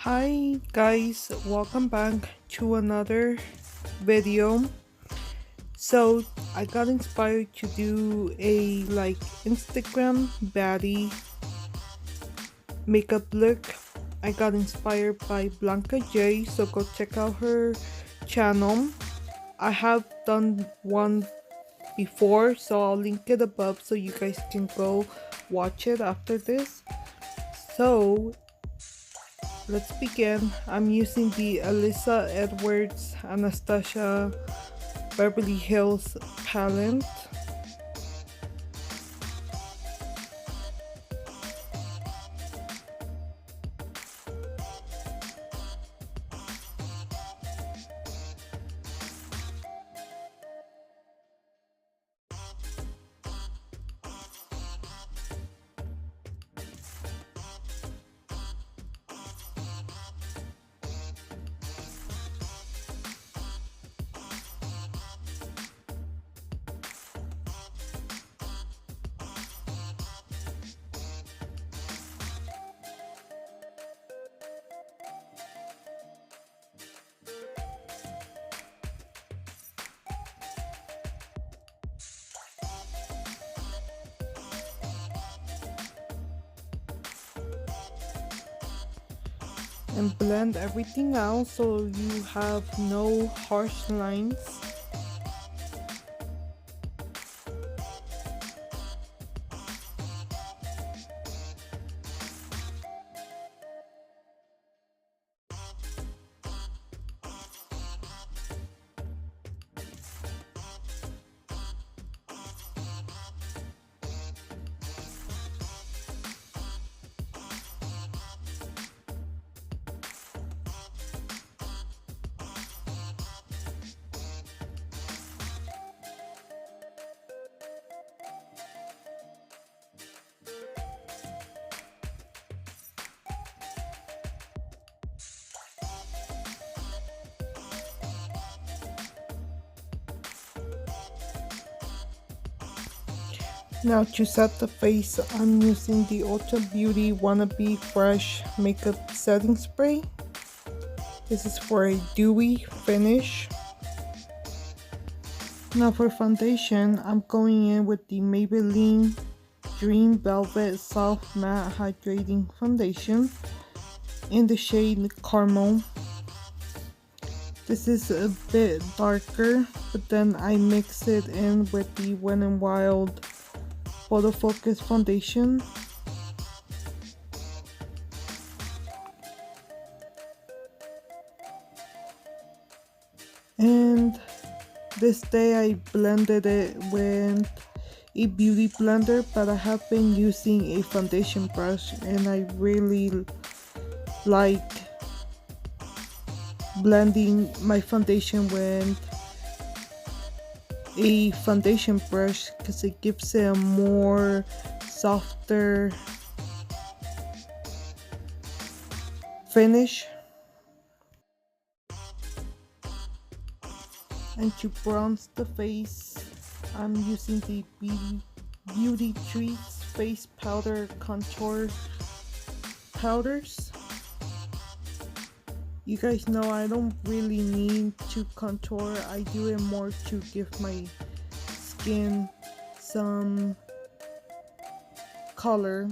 Hi guys, welcome back to another video. So I got inspired to do a Instagram baddie makeup look. I got inspired by Blanca J, so go check out her channel. I have done one before, so I'll link it above so you guys can go watch it after this. So let's begin. I'm using the Alyssa Edwards Anastasia Beverly Hills palette. And blend everything out so you have no harsh lines. Now to set the face, I'm using the Ulta Beauty Wannabe Fresh Makeup Setting Spray. This is for a dewy finish. Now for foundation, I'm going in with the Maybelline Dream Velvet Soft Matte Hydrating Foundation in the shade Caramel. This is a bit darker, but then I mix it in with the Wet n Wild Photo Focus Foundation. And this day I blended it with a beauty blender, but I have been using a foundation brush and I really like blending my foundation with a foundation brush because it gives it a more softer finish. And to bronze the face, I'm using the Beauty Treats Face Powder Contour Powders. You guys know I don't really need to contour. I do it more to give my skin some color.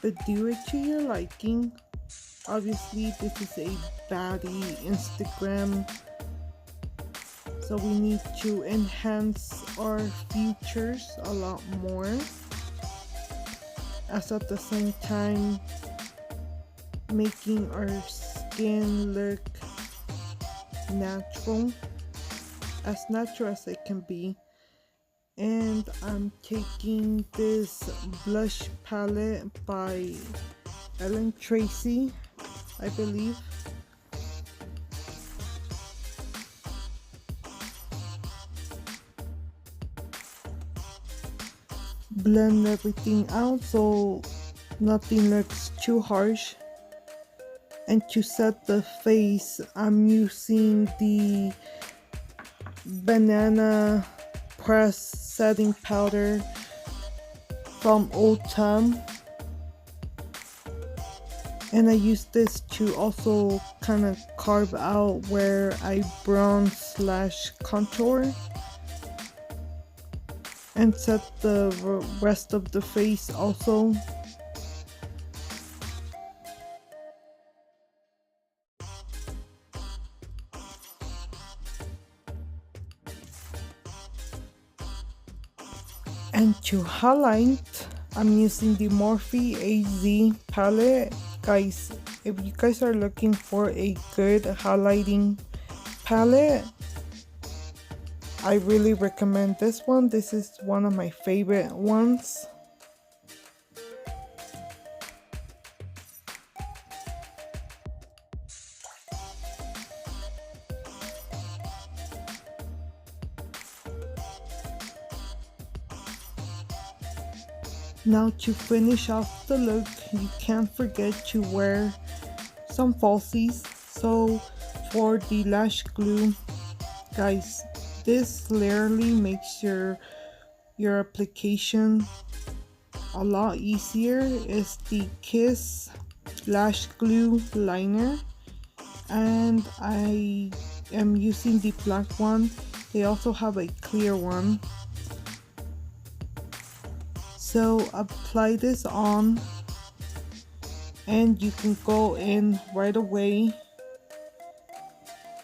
But do it to your liking. Obviously this is a baddie Instagram, so we need to enhance our features a lot more, as at the same time making our skin look natural as it can be. And I'm taking this blush palette by Ellen Tracy, I believe. Blend everything out so nothing looks too harsh. And to set the face, I'm using the Banana Press Setting Powder from Ulta. And I use this to also kind of carve out where I bronze slash contour and set the rest of the face also. And to highlight, I'm using the Morphe AZ palette. Guys, if you guys are looking for a good highlighting palette, I really recommend this one. This is one of my favorite ones. Now to finish off the look, you can't forget to wear some falsies. So for the lash glue, guys, this literally makes your application a lot easier. It's the Kiss lash glue liner, and I am using the black one. They also have a clear one. So apply this on and you can go in right away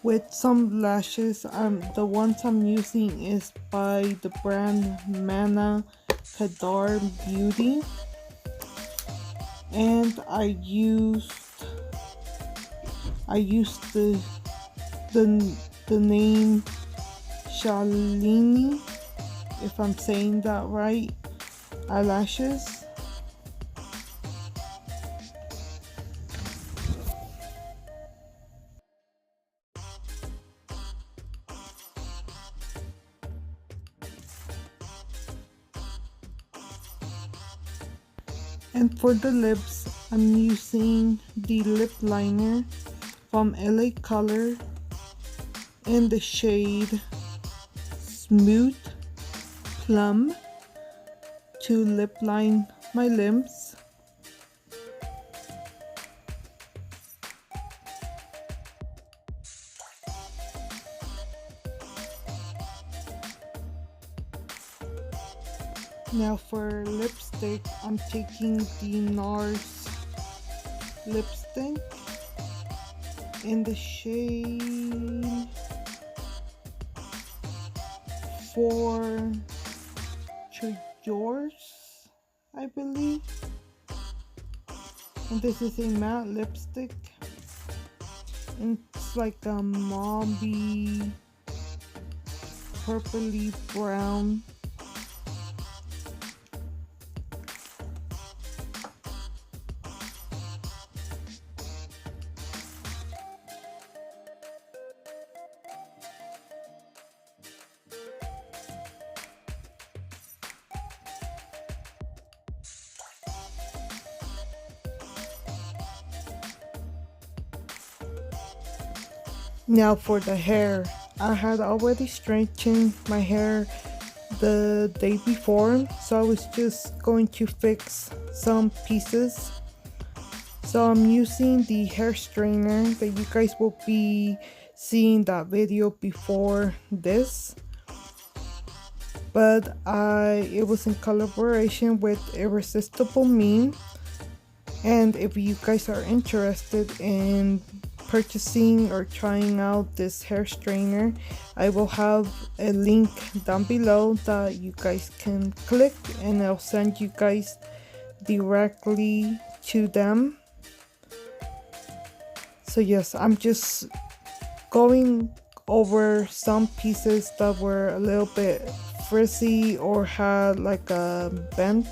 with some lashes. The ones I'm using is by the brand Nampa ID, and I used the name Shalini, if I'm saying that right, eyelashes. And for the lips, I'm using the lip liner from LA Color in the shade Smooth Plum to lip line my lips. Now for lipstick, I'm taking the NARS lipstick in the shade For Yours, I believe. And this is a matte lipstick. And it's like a mauvey, purpley brown. Now for the hair, I had already straightened my hair the day before, so I was just going to fix some pieces. So I'm using the hair straightener that you guys will be seeing that video before this, but it was in collaboration with Irresistible Me. And if you guys are interested in purchasing or trying out this hair straightener, I will have a link down below that you guys can click, and I'll send you guys directly to them. So yes, I'm just going over some pieces that were a little bit frizzy or had like a bent.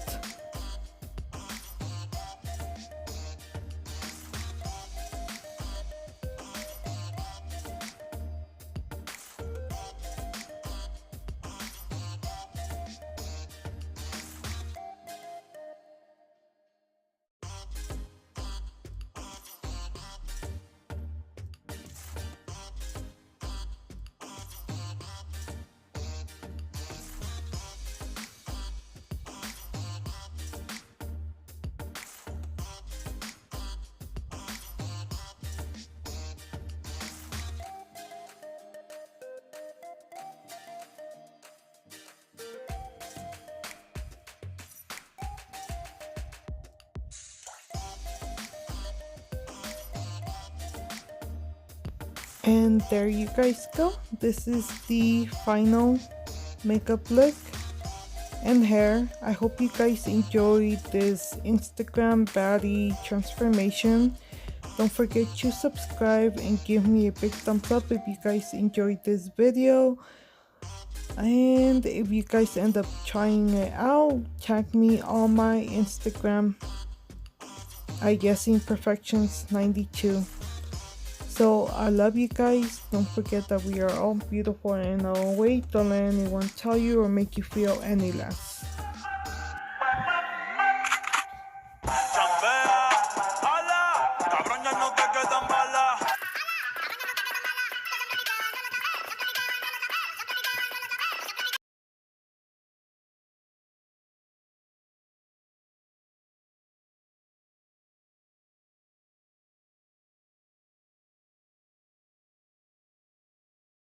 And there you guys go. This is the final makeup look and hair. I hope you guys enjoyed this Instagram baddie transformation. Don't forget to subscribe and give me a big thumbs up if you guys enjoyed this video. And if you guys end up trying it out, tag me on my Instagram at yessimperfections92. So I love you guys. Don't forget that we are all beautiful in our own way. Don't let anyone tell you or make you feel any less.